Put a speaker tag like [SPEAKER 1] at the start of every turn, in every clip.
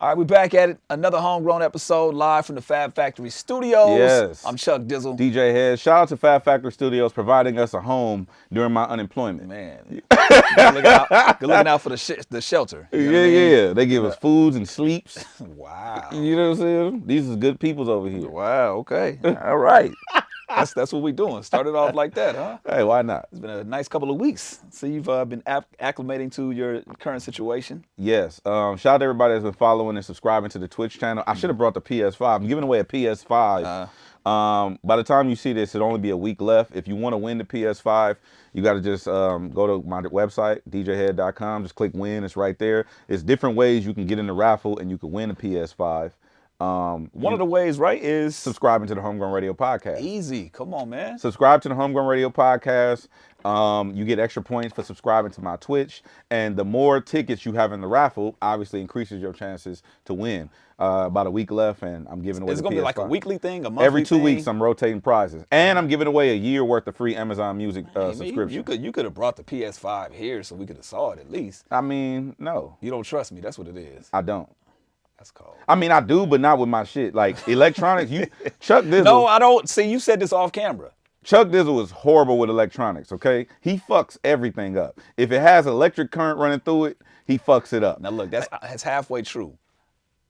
[SPEAKER 1] All right, we're back at it. Another homegrown episode live from the Fab Factory Studios.
[SPEAKER 2] Yes.
[SPEAKER 1] I'm Chuck Dizzle
[SPEAKER 2] DJ HED. Shout out to Fab Factory Studios providing us a home during my unemployment.
[SPEAKER 1] Man, good looking out for the shelter. You know what I mean?
[SPEAKER 2] Yeah. They give us foods and sleeps.
[SPEAKER 1] Wow.
[SPEAKER 2] You know what I'm saying? These is good peoples over here.
[SPEAKER 1] Wow, okay. All right. That's what we're doing. Started off like that, huh?
[SPEAKER 2] Hey, why not?
[SPEAKER 1] It's been a nice couple of weeks. So you've been acclimating to your current situation.
[SPEAKER 2] Yes. Shout out to everybody that's been following and subscribing to the Twitch channel. I should have brought the PS5. I'm giving away a PS5. By the time you see this, it'll only be a week left. If you want to win the PS5, you got to just go to my website, djhead.com. Just click win. It's right there. It's different ways you can get in the raffle and you can win a PS5.
[SPEAKER 1] One of the ways, right, is
[SPEAKER 2] subscribing to the Homegrown Radio Podcast.
[SPEAKER 1] Easy. Come on, man.
[SPEAKER 2] Subscribe to the Homegrown Radio Podcast. You get extra points for subscribing to my Twitch. And the more tickets you have in the raffle, obviously increases your chances to win. About a week left, and I'm giving away the PS5.
[SPEAKER 1] It's going to be like a weekly thing, a monthly
[SPEAKER 2] Every 2
[SPEAKER 1] thing?
[SPEAKER 2] weeks, I'm rotating prizes. And I'm giving away a year worth of free Amazon Music subscription.
[SPEAKER 1] You could have brought the PS5 here so we could have saw it at least.
[SPEAKER 2] I mean, no.
[SPEAKER 1] You don't trust me. That's what it is.
[SPEAKER 2] I don't.
[SPEAKER 1] That's cold.
[SPEAKER 2] I mean, I do, but not with my shit. Like, electronics, Chuck Dizzle.
[SPEAKER 1] No, I don't. See, you said this off camera.
[SPEAKER 2] Chuck Dizzle is horrible with electronics, okay? He fucks everything up. If it has electric current running through it, he fucks it up.
[SPEAKER 1] Now, look, that's halfway true.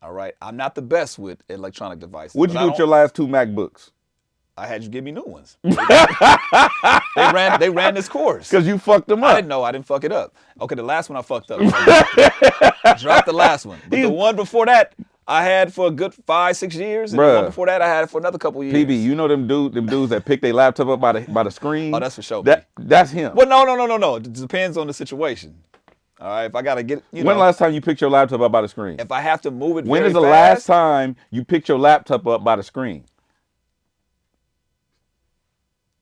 [SPEAKER 1] All right? I'm not the best with electronic devices.
[SPEAKER 2] What'd you do with your last 2 MacBooks?
[SPEAKER 1] I had you give me new ones. They ran this course.
[SPEAKER 2] Because you fucked them up.
[SPEAKER 1] I didn't know. I didn't fuck it up. Okay, the last one I fucked up. Dropped the last one. But the one before that, I had for a good 5-6 years. And the one before that, I had it for another couple years.
[SPEAKER 2] PB, you know them dudes that pick their laptop up by the screen?
[SPEAKER 1] Oh, that's for sure.
[SPEAKER 2] That's him.
[SPEAKER 1] Well, no. It depends on the situation. All right, if I got to get,
[SPEAKER 2] When the last time you picked your laptop up by the screen?
[SPEAKER 1] If I have to move it
[SPEAKER 2] When
[SPEAKER 1] very
[SPEAKER 2] is the
[SPEAKER 1] fast,
[SPEAKER 2] last time you picked your laptop up by the screen?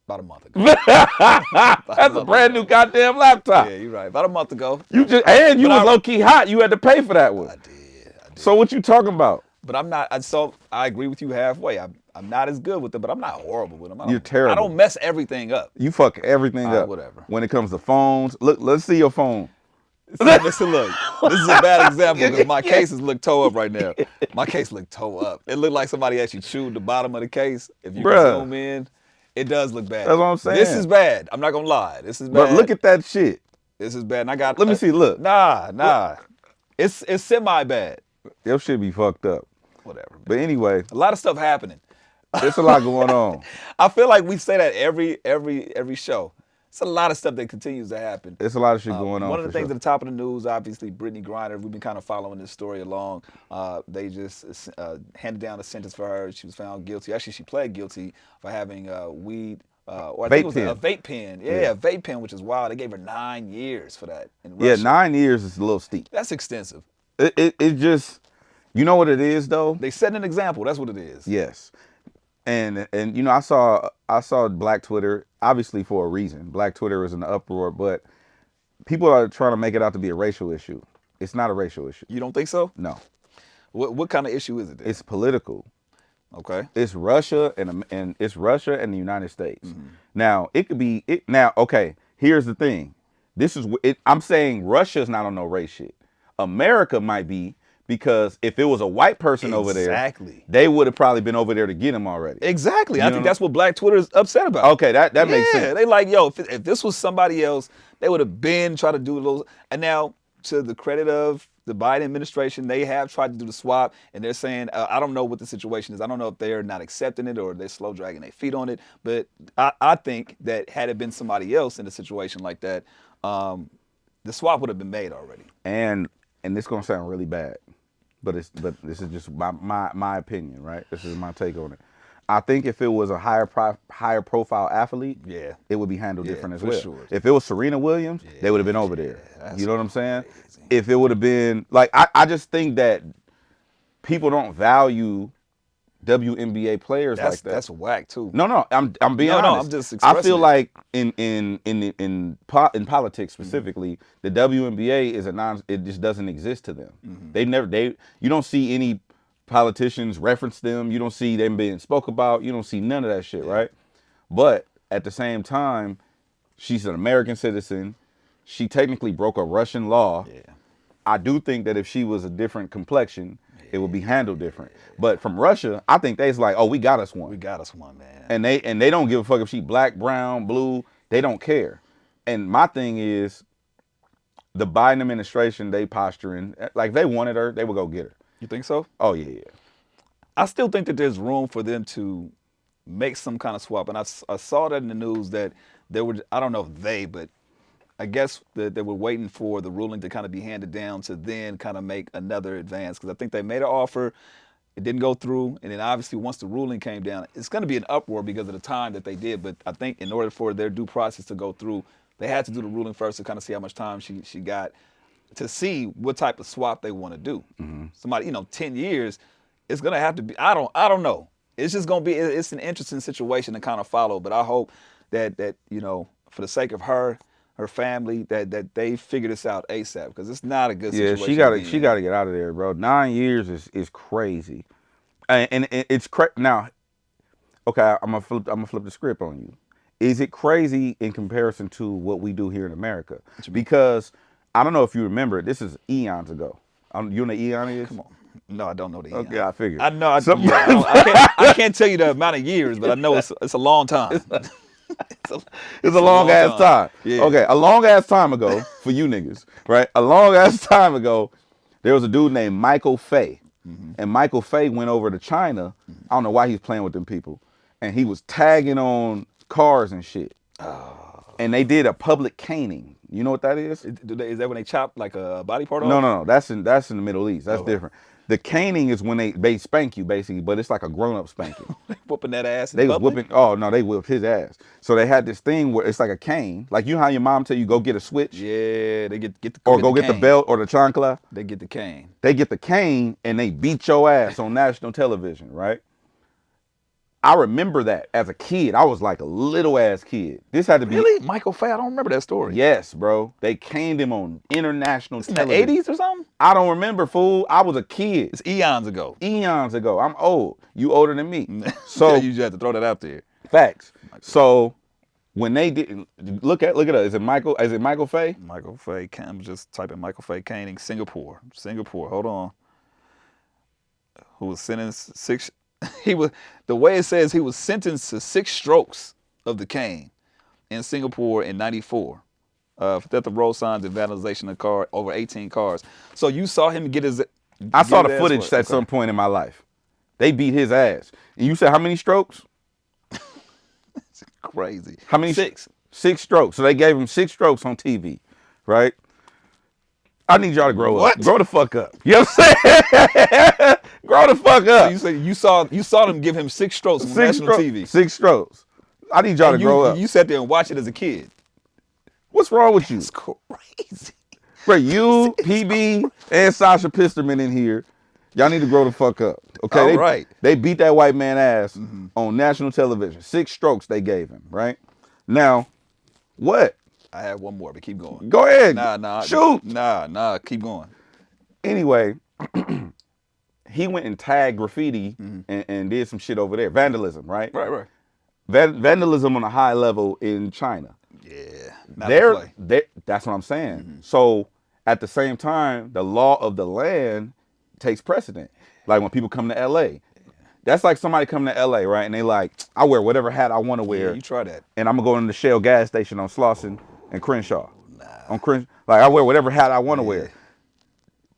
[SPEAKER 1] About a month ago.
[SPEAKER 2] That's a brand new goddamn laptop.
[SPEAKER 1] Yeah, you're right. About a month ago.
[SPEAKER 2] You was low-key hot. You had to pay for that one.
[SPEAKER 1] I did.
[SPEAKER 2] So what you talking about?
[SPEAKER 1] But I'm not, so I agree with you halfway. I'm not as good with it, but I'm not horrible with them.
[SPEAKER 2] You're terrible.
[SPEAKER 1] I don't mess everything up.
[SPEAKER 2] You fuck everything up.
[SPEAKER 1] Whatever.
[SPEAKER 2] When it comes to phones. Look, let's see your phone.
[SPEAKER 1] Listen, look. This is a bad example because my cases look toe up right now. My case look toe up. It looked like somebody actually chewed the bottom of the case. If you can zoom in, it does look bad.
[SPEAKER 2] That's what I'm saying.
[SPEAKER 1] This is bad. I'm not gonna lie. This is bad.
[SPEAKER 2] But look at that shit.
[SPEAKER 1] This is bad. And I got.
[SPEAKER 2] Let me see. Look.
[SPEAKER 1] Nah. It's semi bad.
[SPEAKER 2] Your shit be fucked up.
[SPEAKER 1] Whatever. Man.
[SPEAKER 2] But anyway,
[SPEAKER 1] a lot of stuff happening.
[SPEAKER 2] There's a lot going on.
[SPEAKER 1] I feel like we say that every show. It's a lot of stuff that continues to happen.
[SPEAKER 2] There's a lot of shit going on.
[SPEAKER 1] One of the things at the top of the news, obviously, Brittney Griner. We've been kind of following this story along. They just handed down a sentence for her. She was found guilty. Actually, she pled guilty for having weed. Or I think it was a vape pen. Yeah, a vape pen, which is wild. They gave her 9 years for that in Russia.
[SPEAKER 2] Yeah, 9 years is a little steep.
[SPEAKER 1] That's extensive.
[SPEAKER 2] It just, you know what it is though?
[SPEAKER 1] They set an example. That's what it is.
[SPEAKER 2] Yes. And you know, I saw Black Twitter, obviously for a reason. Black Twitter is in an uproar, but people are trying to make it out to be a racial issue. It's not a racial issue.
[SPEAKER 1] You don't think so?
[SPEAKER 2] No.
[SPEAKER 1] What kind of issue is it then?
[SPEAKER 2] It's political.
[SPEAKER 1] Okay.
[SPEAKER 2] It's Russia and it's Russia and the United States. Mm-hmm. Now it could be it. Now, okay. Here's the thing. This is it. I'm saying Russia's not on no race shit. America might be, because if it was a white person over there, they would have probably been over there to get him already.
[SPEAKER 1] Exactly. I think that's what Black Twitter is upset about.
[SPEAKER 2] Okay, that makes sense.
[SPEAKER 1] They like, yo, if this was somebody else, they would have been trying to do those. And now, to the credit of the Biden administration, they have tried to do the swap, and they're saying, I don't know what the situation is. I don't know if they're not accepting it or they're slow dragging their feet on it. But I think that had it been somebody else in a situation like that, the swap would have been made already. And
[SPEAKER 2] this is gonna sound really bad, but this is just my opinion, right? This is my take on it. I think if it was a higher profile athlete, it would be handled different as well. Sure. If it was Serena Williams, they would have been over there. You know what I'm saying? Crazy. If it would have been like, I just think that people don't value WNBA players like that.
[SPEAKER 1] That's whack too.
[SPEAKER 2] No, I'm being honest.
[SPEAKER 1] No, I'm just expressing
[SPEAKER 2] I feel like in politics specifically, the WNBA is it just doesn't exist to them. Mm-hmm. You don't see any politicians reference them. You don't see them being spoke about. You don't see none of that shit, right? But at the same time, she's an American citizen. She technically broke a Russian law. Yeah. I do think that if she was a different complexion, it would be handled different. But from Russia, I think they's like, oh, we got us one.
[SPEAKER 1] We got us one, man.
[SPEAKER 2] And they don't give a fuck if she black, brown, blue. They don't care. And my thing is, the Biden administration, they posturing like if they wanted her, they would go get her.
[SPEAKER 1] You think so?
[SPEAKER 2] Oh yeah.
[SPEAKER 1] I still think that there's room for them to make some kind of swap. And I saw that in the news that there were, I don't know if they, but I guess that they were waiting for the ruling to kind of be handed down to then kind of make another advance. Because I think they made an offer, it didn't go through, and then obviously once the ruling came down, it's going to be an uproar because of the time that they did. But I think in order for their due process to go through, they had to do the ruling first to kind of see how much time she got to see what type of swap they want to do. Mm-hmm. Somebody, 10 years, it's going to have to be, I don't know. It's just going to be, it's an interesting situation to kind of follow. But I hope that for the sake of her family, that they figure this out ASAP, because it's not a good situation.
[SPEAKER 2] Yeah, she got to get out of there, bro. 9 years is crazy, and it's now. Okay, I'm gonna flip the script on you. Is it crazy in comparison to what we do here in America? Because I don't know if you remember, this is eons ago. You know what eon is?
[SPEAKER 1] Come on. No, I don't know the eon.
[SPEAKER 2] Okay, I figured.
[SPEAKER 1] I know. I can't tell you the amount of years, but I know it's a long time.
[SPEAKER 2] It's a long ass time. Yeah. Okay, a long ass time ago for you niggas, right? A long ass time ago, there was a dude named Michael Fay, and Michael Fay went over to China. I don't know why he's playing with them people, and he was tagging on cars and shit. Oh. And they did a public caning. You know what that is?
[SPEAKER 1] Is that when they chop like a body part off?
[SPEAKER 2] No. That's in the Middle East. That's different. The caning is when they spank you, basically, but it's like a grown-up spanking.
[SPEAKER 1] Whooping that ass in
[SPEAKER 2] They
[SPEAKER 1] public?
[SPEAKER 2] was whooping, oh, no, they whipped his ass. So they had this thing where it's like a cane. Like, you know how your mom tell you, go get a switch?
[SPEAKER 1] Yeah, they get the
[SPEAKER 2] Or go get the belt or the chancla?
[SPEAKER 1] They get the cane.
[SPEAKER 2] They get the cane, and they beat your ass on national television, right? I remember that as a kid. I was like a little-ass kid. This had to be...
[SPEAKER 1] Really? Michael Fay? I don't remember that story.
[SPEAKER 2] Yes, bro. They caned him on international television.
[SPEAKER 1] In the 80s or something?
[SPEAKER 2] I don't remember, fool. I was a kid.
[SPEAKER 1] It's eons ago.
[SPEAKER 2] Eons ago. I'm old. You older than me. So
[SPEAKER 1] you just have to throw that out there.
[SPEAKER 2] Facts. So when they did, look at it. Is it Michael Fay?
[SPEAKER 1] Michael Fay. I'm just typing Michael Fay caning Singapore. Hold on. Who was sentenced six? The way it says, he was sentenced to 6 strokes of the cane in Singapore in '94 for theft of road signs and vandalization of over 18 cars. So you saw him get his.
[SPEAKER 2] I saw the footage at some point in my life. They beat his ass. And you said how many strokes?
[SPEAKER 1] It's crazy.
[SPEAKER 2] How many?
[SPEAKER 1] 6.
[SPEAKER 2] 6 strokes. So they gave him 6 strokes on TV, right? I need y'all to grow up. Grow the fuck up. You know what I'm saying? Grow the fuck up.
[SPEAKER 1] So you said you saw them give him 6 strokes on national TV.
[SPEAKER 2] 6 strokes. I need y'all to grow up.
[SPEAKER 1] You sat there and watched it as a kid.
[SPEAKER 2] What's wrong with you?
[SPEAKER 1] It's crazy.
[SPEAKER 2] Bro, you, PB, and Sasha Pisterman in here, y'all need to grow the fuck up. Okay?
[SPEAKER 1] Right.
[SPEAKER 2] They beat that white man ass on national television. 6 strokes they gave him, right? Now, what?
[SPEAKER 1] I had one more, but keep going.
[SPEAKER 2] Go ahead.
[SPEAKER 1] Nah.
[SPEAKER 2] Shoot.
[SPEAKER 1] Nah, keep going.
[SPEAKER 2] Anyway, he went and tagged graffiti and did some shit over there. Vandalism, right?
[SPEAKER 1] Right.
[SPEAKER 2] Vandalism on a high level in China.
[SPEAKER 1] Yeah.
[SPEAKER 2] That's what I'm saying. So at the same time, the law of the land takes precedent. Like when people come to LA. That's like somebody coming to LA, right? And they like, I wear whatever hat I want to wear.
[SPEAKER 1] Yeah, you try that.
[SPEAKER 2] And I'm going to go in the Shell gas station on Slauson and Crenshaw. Like I wear whatever hat I want to wear.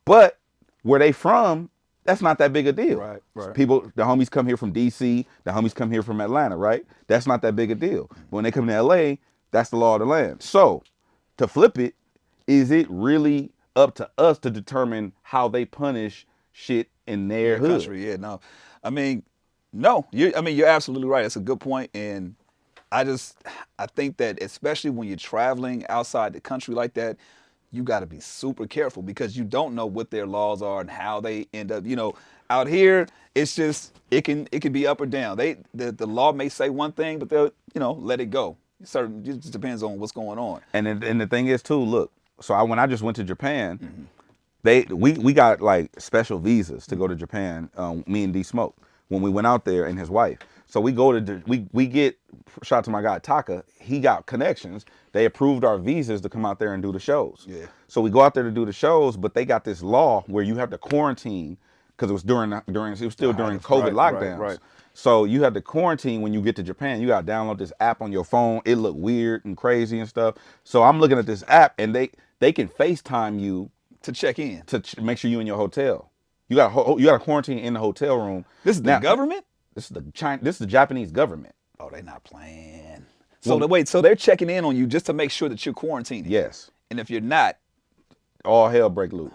[SPEAKER 2] But where they from, that's not that big a deal.
[SPEAKER 1] Right.
[SPEAKER 2] The homies come here from DC, the homies come here from Atlanta, right? That's not that big a deal. But when they come to LA, that's the law of the land. So to flip it, is it really up to us to determine how they punish shit in their hood?
[SPEAKER 1] Country? Yeah, no. I mean, no. You're absolutely right. It's a good point. And I think that especially when you're traveling outside the country like that, you got to be super careful because you don't know what their laws are and how they end up. Out here, it's just it can be up or down. The law may say one thing, but they'll let it go. It just depends on what's going on.
[SPEAKER 2] And the thing is too, look. So when I just went to Japan, we got like special visas to go to Japan. Me and D Smoke when we went out there and his wife. So we go to we get, shout out to my guy Taka. He got connections. They approved our visas to come out there and do the shows.
[SPEAKER 1] Yeah.
[SPEAKER 2] So we go out there to do the shows, but they got this law where you have to quarantine because it was during it was still during COVID lockdowns.
[SPEAKER 1] Right.
[SPEAKER 2] So you had to quarantine when you get to Japan. You got to download this app on your phone. It looked weird and crazy and stuff. So I'm looking at this app, and they can FaceTime you
[SPEAKER 1] to check in
[SPEAKER 2] to make sure you in your hotel. You got to quarantine in the hotel room.
[SPEAKER 1] This is the government.
[SPEAKER 2] This is the Japanese government.
[SPEAKER 1] Oh, they not playing. So so they're checking in on you just to make sure that you're quarantining.
[SPEAKER 2] Yes.
[SPEAKER 1] And if you're not,
[SPEAKER 2] all hell break loose.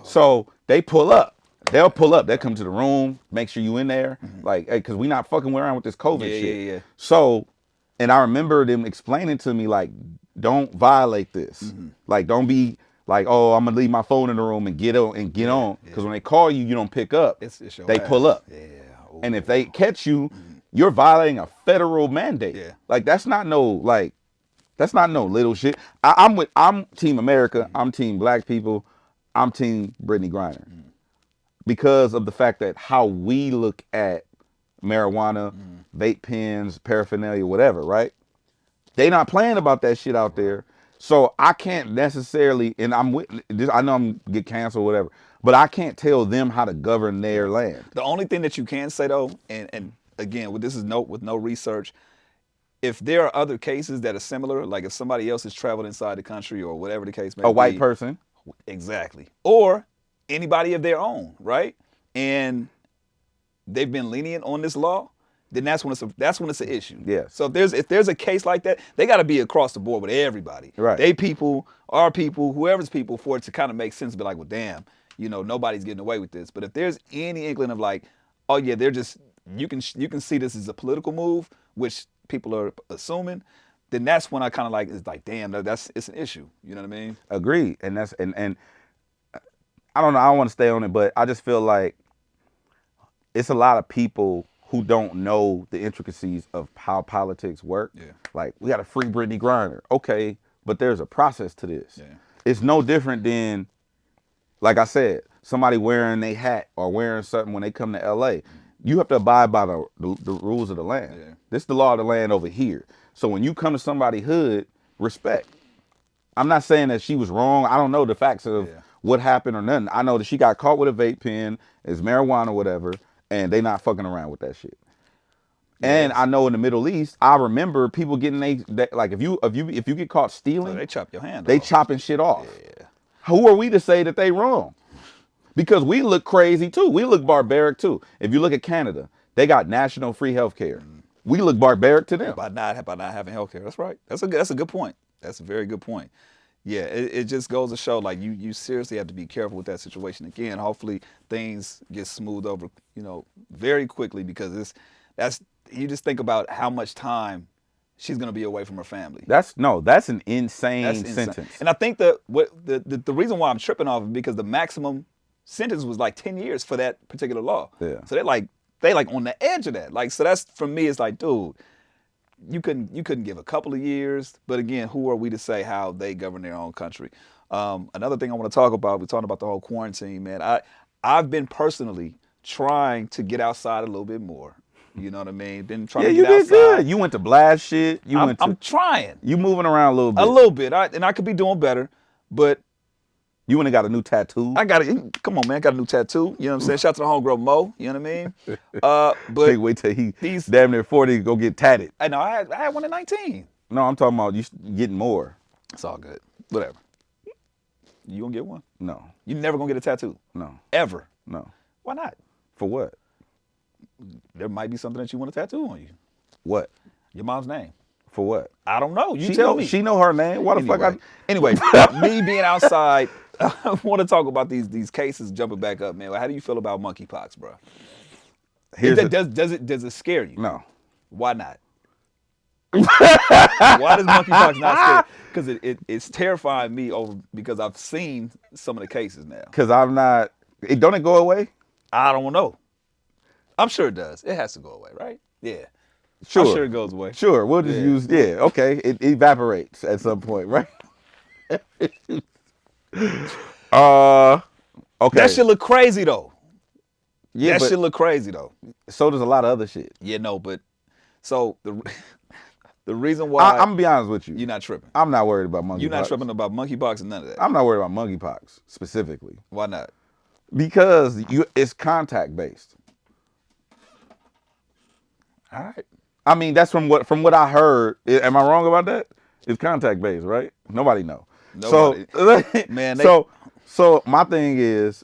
[SPEAKER 2] So they pull up. They'll pull up. They'll come to the room, make sure you in there. Like, hey, because we not fucking around with this COVID shit.
[SPEAKER 1] Yeah.
[SPEAKER 2] So, and I remember them explaining to me, like, don't violate this. Like, don't be like, oh, I'm going to leave my phone in the room and get on. Because when they call you, you don't pick up. They pull up.
[SPEAKER 1] Yeah. Ooh.
[SPEAKER 2] And if they catch you, you're violating a federal mandate.
[SPEAKER 1] Yeah.
[SPEAKER 2] Like, that's not no little shit. I'm Team America. I'm Team Black people. I'm Team Brittney Griner. Because of the fact that how we look at marijuana, vape pens, paraphernalia, whatever, right? They not playing about that shit out there. So I can't necessarily, and I know I'm gonna get canceled or whatever, but I can't tell them how to govern their land.
[SPEAKER 1] The only thing that you can say though, and again, with no research, if there are other cases that are similar, like if somebody else has traveled inside the country or whatever the case may be.
[SPEAKER 2] A white person.
[SPEAKER 1] Exactly. Or anybody of their own, right? And they've been lenient on this law, then that's when it's an issue.
[SPEAKER 2] Yeah.
[SPEAKER 1] So if there's a case like that, they got to be across the board with everybody.
[SPEAKER 2] Right.
[SPEAKER 1] They people, our people, whoever's people, for it to kind of make sense. Be like, well, damn, nobody's getting away with this. But if there's any inkling of like, oh yeah, they're just you can see this as a political move, which people are assuming, then that's when I kind of like it's like, damn, it's an issue. You know what I mean?
[SPEAKER 2] Agreed. And that's and I don't know. I don't want to stay on it, but I just feel like it's a lot of people who don't know the intricacies of how politics work.
[SPEAKER 1] Yeah.
[SPEAKER 2] Like, we got to free Brittney Griner. Okay, but there's a process to this.
[SPEAKER 1] Yeah.
[SPEAKER 2] It's no different than, like I said, somebody wearing a hat or wearing something when they come to LA. You have to abide by the rules of the land.
[SPEAKER 1] Yeah.
[SPEAKER 2] This is the law of the land over here. So when you come to somebody's hood, respect. I'm not saying that she was wrong. I don't know the facts of what happened or nothing. I know that she got caught with a vape pen, it's marijuana or whatever, and they not fucking around with that shit. Yes. And I know in the Middle East, I remember people getting like if you get caught stealing,
[SPEAKER 1] they chop your hand
[SPEAKER 2] they
[SPEAKER 1] off.
[SPEAKER 2] Chopping shit off.
[SPEAKER 1] Yeah.
[SPEAKER 2] Who are we to say that they wrong? Because we look crazy too. We look barbaric too. If you look at Canada, they got national free health care. We look barbaric to them.
[SPEAKER 1] By not having health care. That's right. That's a good point. That's a very good point. Yeah, it just goes to show like you seriously have to be careful with that situation. Again, hopefully things get smoothed over, very quickly, because you just think about how much time she's gonna be away from her family.
[SPEAKER 2] That's an insane sentence.
[SPEAKER 1] And I think the reason why I'm tripping off is because the maximum sentence was like 10 years for that particular law.
[SPEAKER 2] Yeah.
[SPEAKER 1] So they like on the edge of that. Like, so that's, for me, it's like, dude, you couldn't give a couple of years, but again, who are we to say how they govern their own country? Another thing I want to talk about, we're talking about the whole quarantine, man. I've been personally trying to get outside a little bit more. You know what I mean? Been trying to get outside. Yeah, you did good.
[SPEAKER 2] You went to blast shit.
[SPEAKER 1] I'm trying.
[SPEAKER 2] You moving around a little bit.
[SPEAKER 1] A little bit. I could be doing better, but
[SPEAKER 2] you went and got a new tattoo.
[SPEAKER 1] Come on, man. I got a new tattoo. You know what I'm saying? Shout out to the homegirl Mo. You know what I mean? But
[SPEAKER 2] wait till he's damn near 40 to go get tatted.
[SPEAKER 1] I know. I had one at 19.
[SPEAKER 2] No, I'm talking about you getting more.
[SPEAKER 1] It's all good. Whatever. You gonna get one?
[SPEAKER 2] No.
[SPEAKER 1] You never gonna get a tattoo?
[SPEAKER 2] No.
[SPEAKER 1] Ever?
[SPEAKER 2] No.
[SPEAKER 1] Why not?
[SPEAKER 2] For what?
[SPEAKER 1] There might be something that you want a tattatu on you.
[SPEAKER 2] What?
[SPEAKER 1] Your mom's name.
[SPEAKER 2] For what?
[SPEAKER 1] I don't know. You tell me.
[SPEAKER 2] She know her name. What the fuck?
[SPEAKER 1] Anyway, me being outside, I want to talk about these cases jumping back up, man. How do you feel about monkeypox, bro? Does it scare you?
[SPEAKER 2] No.
[SPEAKER 1] Why not? Why does monkeypox not scare you? Because it's terrifying me because I've seen some of the cases now.
[SPEAKER 2] Because don't it go away?
[SPEAKER 1] I don't know. I'm sure it does. It has to go away, right? Yeah.
[SPEAKER 2] Sure.
[SPEAKER 1] I'm sure it goes away.
[SPEAKER 2] Sure. We'll just use, okay. It evaporates at some point, right? Okay.
[SPEAKER 1] That shit look crazy though.
[SPEAKER 2] Yeah,
[SPEAKER 1] that shit look crazy though.
[SPEAKER 2] So does a lot of other shit.
[SPEAKER 1] Yeah, no, but so the reason why
[SPEAKER 2] I'm gonna be honest with you.
[SPEAKER 1] You're not tripping.
[SPEAKER 2] I'm not worried about monkeypox.
[SPEAKER 1] You're not tripping about monkeypox and none of that.
[SPEAKER 2] I'm not worried about monkeypox specifically.
[SPEAKER 1] Why not?
[SPEAKER 2] Because it's contact based.
[SPEAKER 1] All right.
[SPEAKER 2] I mean, that's from what I heard. Am I wrong about that? It's contact based, right? Nobody know.
[SPEAKER 1] Nobody.
[SPEAKER 2] So,
[SPEAKER 1] Man,
[SPEAKER 2] so my thing is,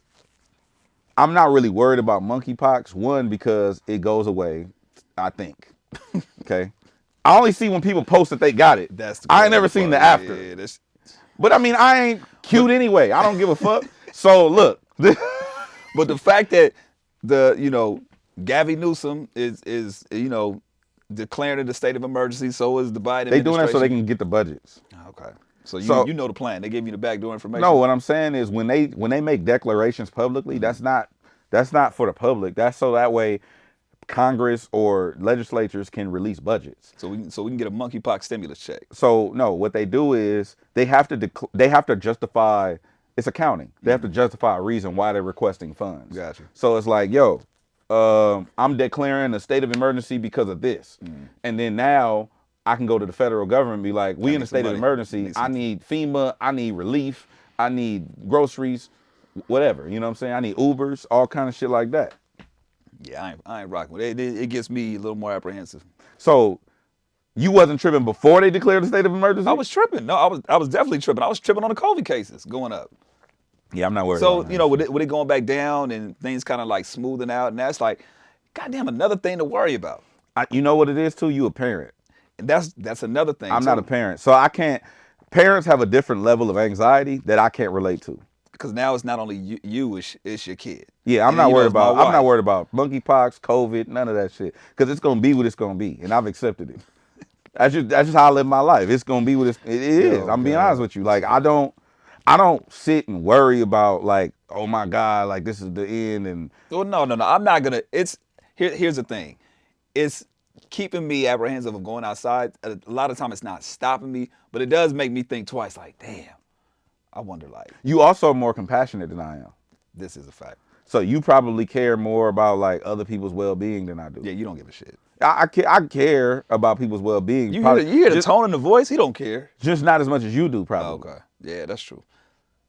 [SPEAKER 2] I'm not really worried about monkeypox. One, because it goes away, I think. Okay. I only see when people post that they got it. I ain't never seen the after.
[SPEAKER 1] Yeah,
[SPEAKER 2] but I mean, I ain't cute anyway. I don't give a fuck. So look.
[SPEAKER 1] But the fact that Gavin Newsom is declaring it a state of emergency, so is the Biden administration.
[SPEAKER 2] They doing that so they can get the budgets.
[SPEAKER 1] Okay. So you know the plan. They gave you the backdoor information.
[SPEAKER 2] No, what I'm saying is when they make declarations publicly, that's not for the public. That's so that way Congress or legislatures can release budgets.
[SPEAKER 1] So we can get a monkeypox stimulus check.
[SPEAKER 2] So no, what they do is they have to justify. It's accounting. They have to justify a reason why they're requesting funds.
[SPEAKER 1] Gotcha.
[SPEAKER 2] So it's like, yo, I'm declaring a state of emergency because of this, and then now I can go to the federal government and be like, we in a state of emergency. I need FEMA. I need relief. I need groceries, whatever. You know what I'm saying? I need Ubers, all kind of shit like that.
[SPEAKER 1] Yeah, I ain't rocking with it. It gets me a little more apprehensive.
[SPEAKER 2] So you wasn't tripping before they declared the state of emergency?
[SPEAKER 1] I was tripping. No, I was definitely tripping. I was tripping on the COVID cases going up.
[SPEAKER 2] Yeah, I'm not worried.
[SPEAKER 1] So, with it going back down and things kind of like smoothing out, and that's like, goddamn, another thing to worry about.
[SPEAKER 2] You know what it is too? You a parent.
[SPEAKER 1] And that's another thing.
[SPEAKER 2] I'm not a parent. So I can't. Parents have a different level of anxiety that I can't relate to.
[SPEAKER 1] Because now it's not only you, it's your kid.
[SPEAKER 2] Yeah, I'm not worried about monkeypox, COVID, none of that shit. Because it's gonna be what it's gonna be, and I've accepted it. That's just how I live my life. It's gonna be what it is. I'm being honest with you. Like I don't sit and worry about like, oh my God, like this is the end. And
[SPEAKER 1] well, no, I'm not gonna. Here's the thing. It's keeping me apprehensive of going outside. A lot of time it's not stopping me, but it does make me think twice. Like, damn. I wonder, like,
[SPEAKER 2] you also are more compassionate than I am.
[SPEAKER 1] This is a fact.
[SPEAKER 2] So you probably care more about like other people's well-being than I do.
[SPEAKER 1] Yeah, you don't give a shit.
[SPEAKER 2] I care about people's well-being.
[SPEAKER 1] You hear the tone in the voice. He don't care.
[SPEAKER 2] Just not as much as you do, probably.
[SPEAKER 1] Okay. Yeah, that's true.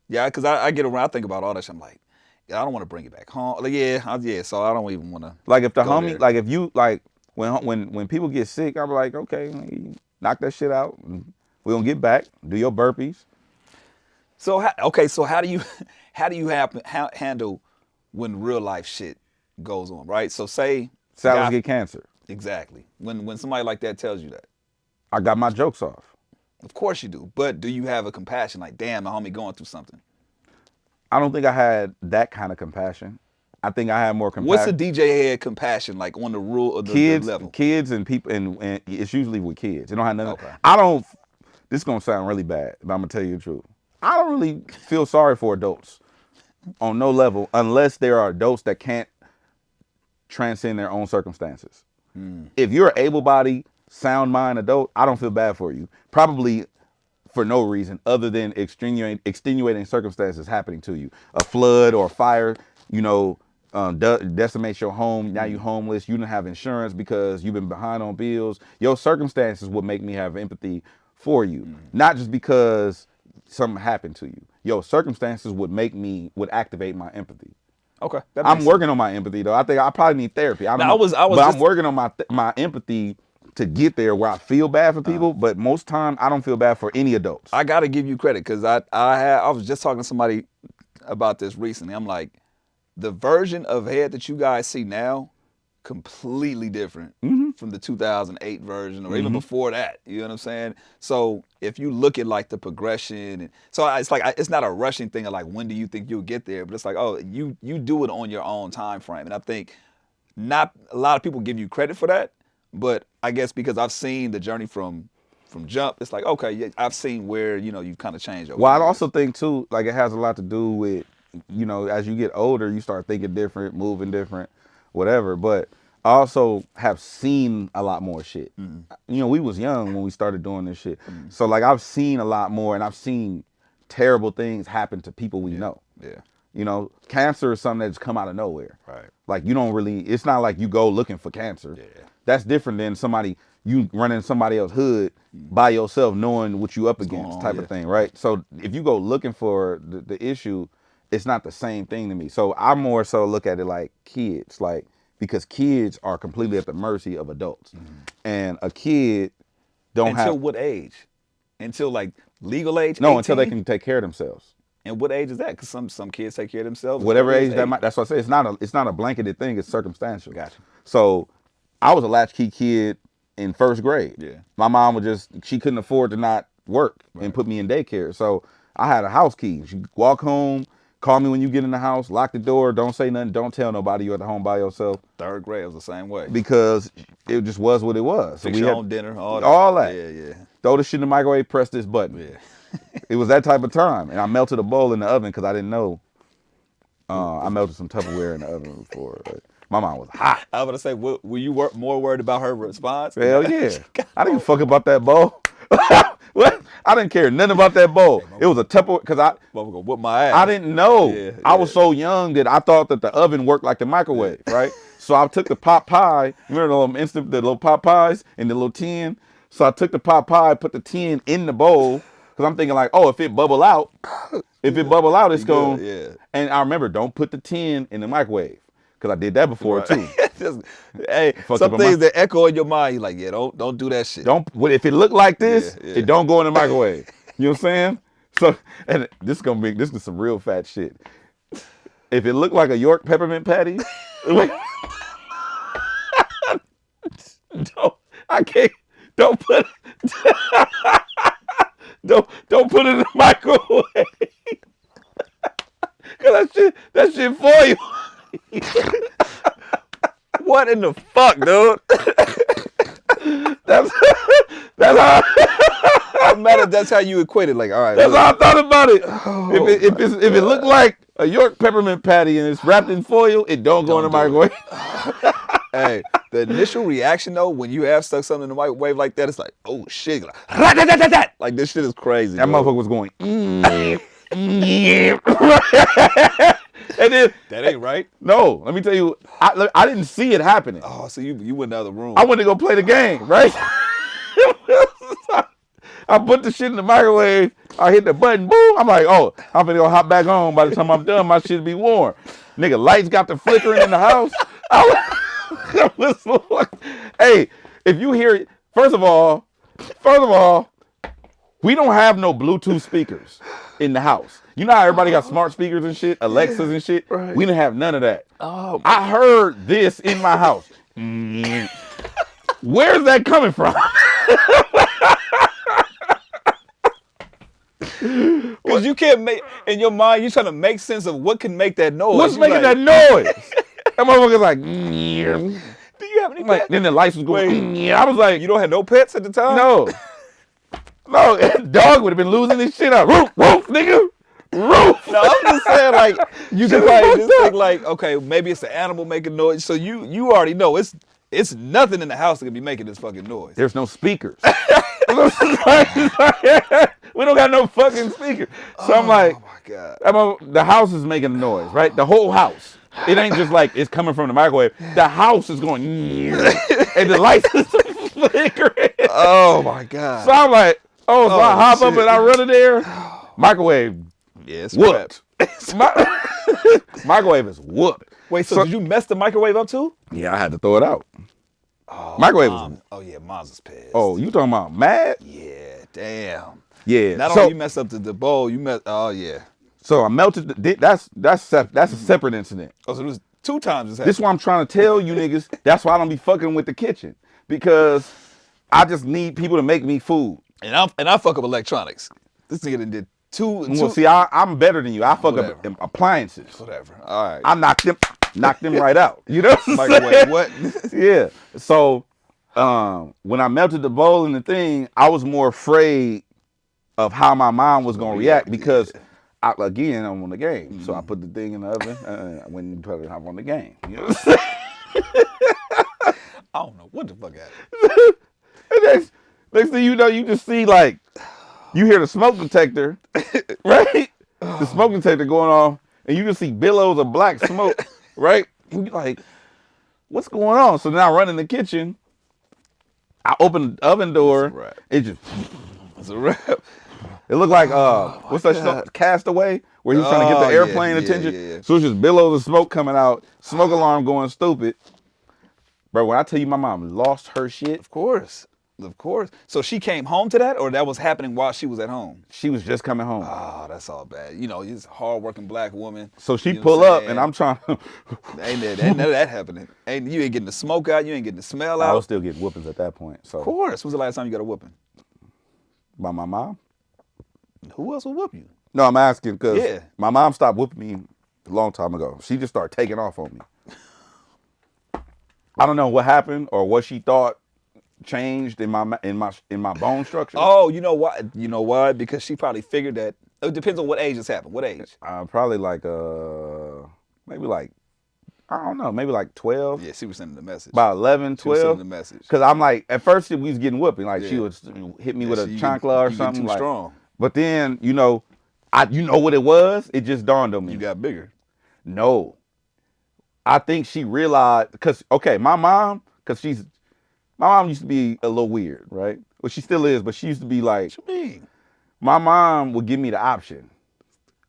[SPEAKER 1] Yeah, because I get around. I think about all that shit. I'm like, yeah, I don't want to bring it back home. Like, yeah. So I don't even want to.
[SPEAKER 2] Like if the homie, there. Like if you like when people get sick, I'm like, okay, knock that shit out. We're gonna get back. Do your burpees.
[SPEAKER 1] So how do you handle when real life shit goes on, right? So say
[SPEAKER 2] Salads get cancer.
[SPEAKER 1] Exactly. When somebody like that tells you that,
[SPEAKER 2] I got my jokes off.
[SPEAKER 1] Of course you do, but do you have a compassion? Like, damn, my homie going through something.
[SPEAKER 2] I don't think I had that kind of compassion. I think I had more compassion.
[SPEAKER 1] What's the DJ head compassion like on the rule of the level?
[SPEAKER 2] Kids and people, and it's usually with kids. It don't have nothing.
[SPEAKER 1] Okay.
[SPEAKER 2] I don't. This is gonna sound really bad, but I'm gonna tell you the truth. I don't really feel sorry for adults on no level unless there are adults that can't transcend their own circumstances. If you're an able-bodied, sound mind adult, I don't feel bad for you. Probably for no reason other than extenuating circumstances happening to you. A flood or a fire, decimates your home. Now you're homeless. You don't have insurance because you've been behind on bills. Your circumstances would make me have empathy for you. Not just because something happened to you. Your circumstances would activate my empathy.
[SPEAKER 1] Okay.
[SPEAKER 2] I'm working on my empathy though. I think I probably need therapy. I'm working on my empathy to get there where I feel bad for people, but most time I don't feel bad for any adults.
[SPEAKER 1] I gotta give you credit because I was just talking to somebody about this recently. I'm like, the version of Head that you guys see now, completely different from the 2008 version or even before that. You know what I'm saying? So if you look at like the progression, it's like it's not a rushing thing of like when do you think you'll get there, but it's like, oh, you do it on your own time frame. And I think not a lot of people give you credit for that, but I guess because I've seen the journey from jump, it's like, okay, yeah, I've seen where you kind of changed over.
[SPEAKER 2] Well, I also think too, like it has a lot to do with as you get older, you start thinking different, moving different, whatever. But I also have seen a lot more shit. We was young when we started doing this shit. So like I've seen a lot more, and I've seen terrible things happen to people we know. Yeah. Cancer is something that's come out of nowhere. Right. Like it's not like you go looking for cancer. Yeah. That's different than you running somebody else's hood by yourself knowing what you up against type of thing, right? So if you go looking for the issue, it's not the same thing to me. So I more so look at it like kids, like because kids are completely at the mercy of adults, and a kid don't have
[SPEAKER 1] until what age? Until like legal age?
[SPEAKER 2] No,
[SPEAKER 1] 18?
[SPEAKER 2] until they can take care of themselves.
[SPEAKER 1] And what age is that? Because some kids take care of themselves.
[SPEAKER 2] Whatever age that might. That's what I say. It's not a blanketed thing. It's circumstantial.
[SPEAKER 1] Gotcha.
[SPEAKER 2] So I was a latchkey kid in first grade.
[SPEAKER 1] Yeah.
[SPEAKER 2] My mom she couldn't afford to not work and put me in daycare. So I had a house key. She walk home, call me when you get in the house, lock the door, don't say nothing, don't tell nobody you're at the home by yourself.
[SPEAKER 1] Third grade was the same way.
[SPEAKER 2] Because it just was what it was.
[SPEAKER 1] Fix
[SPEAKER 2] so
[SPEAKER 1] your own dinner,
[SPEAKER 2] all that.
[SPEAKER 1] Yeah.
[SPEAKER 2] Throw the shit in the microwave, press this button.
[SPEAKER 1] Yeah.
[SPEAKER 2] It was that type of time. And I melted a bowl in the oven because I didn't know. I melted some Tupperware in the oven before. My mom was hot.
[SPEAKER 1] I was going to say, were you more worried about her response?
[SPEAKER 2] Hell yeah. I didn't fuck about that bowl. What? I didn't care nothing about that bowl. It was a Tupperware because
[SPEAKER 1] Mama gonna whoop my ass.
[SPEAKER 2] I didn't know.
[SPEAKER 1] Yeah.
[SPEAKER 2] I was so young that I thought that the oven worked like the microwave, right? So I took the pot pie. Remember the little pot pies in the little tin? So I took the pot pie, put the tin in the bowl because I'm thinking like, oh, if it bubble out, it's going.
[SPEAKER 1] Yeah.
[SPEAKER 2] And I remember, don't put the tin in the microwave because I did that before too.
[SPEAKER 1] Hey, some things that echo in your mind, you're like, yeah, don't do that shit.
[SPEAKER 2] If it look like this, it don't go in the microwave. You know what I'm saying? So, and this is some real fat shit. If it look like a York peppermint patty, don't put don't put it in the microwave. Cause that shit for you.
[SPEAKER 1] What in the fuck, dude?
[SPEAKER 2] That's how.
[SPEAKER 1] I'm mad if that's how you equate it. Like, all right.
[SPEAKER 2] That's how I thought about it. If it looked like a York peppermint patty and it's wrapped in foil, it don't go in the microwave.
[SPEAKER 1] Hey, the initial reaction though, when you have stuck something in the microwave like that, it's like, oh shit, like this shit is crazy.
[SPEAKER 2] That motherfucker was going. And then
[SPEAKER 1] that ain't right.
[SPEAKER 2] No, let me tell you, I didn't see it happening.
[SPEAKER 1] Oh, so you went out of the room.
[SPEAKER 2] I went to go play the game, right? I put the shit in the microwave. I hit the button, boom. I'm like, oh, I'm finna go hop back on. By the time I'm done, my shit'll be warm. Nigga, lights got the flickering in the house. Hey, if you hear it, first of all, we don't have no Bluetooth speakers in the house. You know how everybody got smart speakers and shit, Alexas and shit? Right. We didn't have none of that. Oh, I heard this in my house. Where's that coming from?
[SPEAKER 1] Because you can't make, in your mind, you're trying to make sense of what can make that noise.
[SPEAKER 2] What's making that noise? That motherfucker's like,
[SPEAKER 1] do you have any pets?
[SPEAKER 2] Then the lights was going, I was like.
[SPEAKER 1] You don't have no pets at the time?
[SPEAKER 2] No. No, dog would have been losing his shit out. Roof, nigga. Roof.
[SPEAKER 1] No, I'm just saying, like, you can probably just think, like, okay, maybe it's an animal making noise. So you already know it's nothing in the house that can be making this fucking noise.
[SPEAKER 2] There's no speakers. We don't got no fucking speakers. So I'm like,
[SPEAKER 1] oh my God.
[SPEAKER 2] The house is making a noise, right? The whole house. It ain't just like it's coming from the microwave. The house is going, and the lights is flickering.
[SPEAKER 1] Oh my God.
[SPEAKER 2] So I'm like, so I hop up and I run in there. Microwave.
[SPEAKER 1] Yeah, it's
[SPEAKER 2] whooped. Microwave is whooped.
[SPEAKER 1] Wait, so did you mess the microwave up too?
[SPEAKER 2] Yeah, I had to throw it out.
[SPEAKER 1] Oh,
[SPEAKER 2] microwave
[SPEAKER 1] Mom's was pissed.
[SPEAKER 2] Oh, you talking about mad?
[SPEAKER 1] Yeah, damn.
[SPEAKER 2] Yeah.
[SPEAKER 1] Not only you messed up the bowl, you messed. Oh yeah.
[SPEAKER 2] So I melted. That's a separate incident.
[SPEAKER 1] Oh, so it was 2 times.
[SPEAKER 2] This is what I'm trying to tell you niggas. That's why I don't be fucking with the kitchen, because I just need people to make me food.
[SPEAKER 1] And I fuck up electronics. This nigga did two.
[SPEAKER 2] Well, see, I'm better than you. I fuck up appliances.
[SPEAKER 1] Whatever. All right.
[SPEAKER 2] I knocked them right out. You know what I'm saying?
[SPEAKER 1] What?
[SPEAKER 2] Yeah. So when I melted the bowl and the thing, I was more afraid of how my mom was gonna react, because I'm on the game. Mm-hmm. So I put the thing in the oven when you put it up on the game. You know what I'm saying?
[SPEAKER 1] I don't know what the fuck happened.
[SPEAKER 2] Next thing you know, you just see, like, you hear the smoke detector, right? The smoke detector going off, and you just see billows of black smoke, right? And you're like, what's going on? So then I run in the kitchen. I open the oven door. It just,
[SPEAKER 1] it's a wrap.
[SPEAKER 2] It looked like what's that show? Castaway, where he's trying to get the airplane attention.
[SPEAKER 1] Yeah.
[SPEAKER 2] So it's just billows of smoke coming out, smoke alarm going stupid. Bro, when I tell you my mom lost her shit.
[SPEAKER 1] Of course. So she came home to that, or that was happening while she was at home?
[SPEAKER 2] She was just coming home.
[SPEAKER 1] Oh, that's all bad. You know, she's a hard-working black woman.
[SPEAKER 2] So she pull up, and I'm trying to...
[SPEAKER 1] ain't none of that happening. You ain't getting the smoke out. You ain't getting the smell out.
[SPEAKER 2] I was still getting whoopings at that point. So.
[SPEAKER 1] Of course. When's the last time you got a whooping?
[SPEAKER 2] By my mom?
[SPEAKER 1] Who else will whoop you?
[SPEAKER 2] No, I'm asking because my mom stopped whooping me a long time ago. She just started taking off on me. I don't know what happened or what she thought changed in my bone structure.
[SPEAKER 1] Oh, you know what? You know why? Because she probably figured that it depends on what age this happened. What age?
[SPEAKER 2] Probably like maybe like I don't know, maybe like 12.
[SPEAKER 1] Yeah, she was sending the message.
[SPEAKER 2] About 11, 12. She was
[SPEAKER 1] sending the message.
[SPEAKER 2] Because I'm like, at first we was getting whooping. Like she would hit me with a chancla or something.
[SPEAKER 1] Too
[SPEAKER 2] like,
[SPEAKER 1] strong.
[SPEAKER 2] But then, you know what it was? It just dawned on me.
[SPEAKER 1] You got bigger.
[SPEAKER 2] No. I think she realized, because, okay, my mom used to be a little weird, right? Well, she still is, but she used to be like,
[SPEAKER 1] what you mean?
[SPEAKER 2] My mom would give me the option.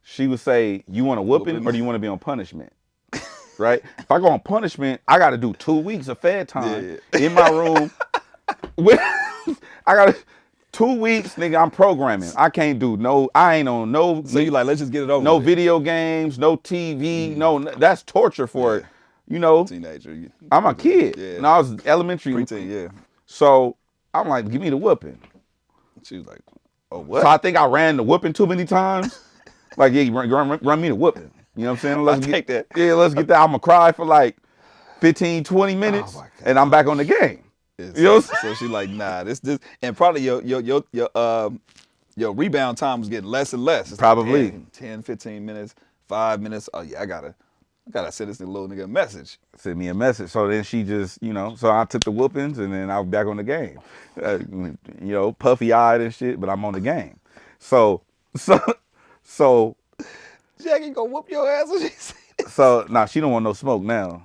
[SPEAKER 2] She would say, you want a whooping or do you want to be on punishment? Right? If I go on punishment, I got to do 2 weeks of fed time in my room. I got to 2 weeks, nigga, I'm programming. I can't do I ain't on no.
[SPEAKER 1] So you like, let's just get it over
[SPEAKER 2] No
[SPEAKER 1] with.
[SPEAKER 2] video games, no TV, no, that's torture for it. You know,
[SPEAKER 1] teenager.
[SPEAKER 2] I'm a kid.
[SPEAKER 1] Yeah.
[SPEAKER 2] And I was elementary.
[SPEAKER 1] Preteen, yeah.
[SPEAKER 2] So I'm like, give me the whooping.
[SPEAKER 1] She was like, oh, what?
[SPEAKER 2] So I think I ran the whooping too many times. Like, yeah, run me the whooping. You know what I'm saying?
[SPEAKER 1] Let's take that.
[SPEAKER 2] Yeah, let's get that. I'm going to cry for like 15, 20 minutes, and I'm back on the game. You know what I'm saying?
[SPEAKER 1] So she like, nah, this, and probably your rebound time was getting less and less. It's
[SPEAKER 2] Probably.
[SPEAKER 1] Like 10, 15 minutes, 5 minutes. Oh, yeah, I gotta send this little nigga a message.
[SPEAKER 2] Send me a message. So then she just, so I took the whoopings, and then I was back on the game. Puffy-eyed and shit, but I'm on the game. So
[SPEAKER 1] Jackie gonna whoop your ass when she say this.
[SPEAKER 2] So, she don't want no smoke now.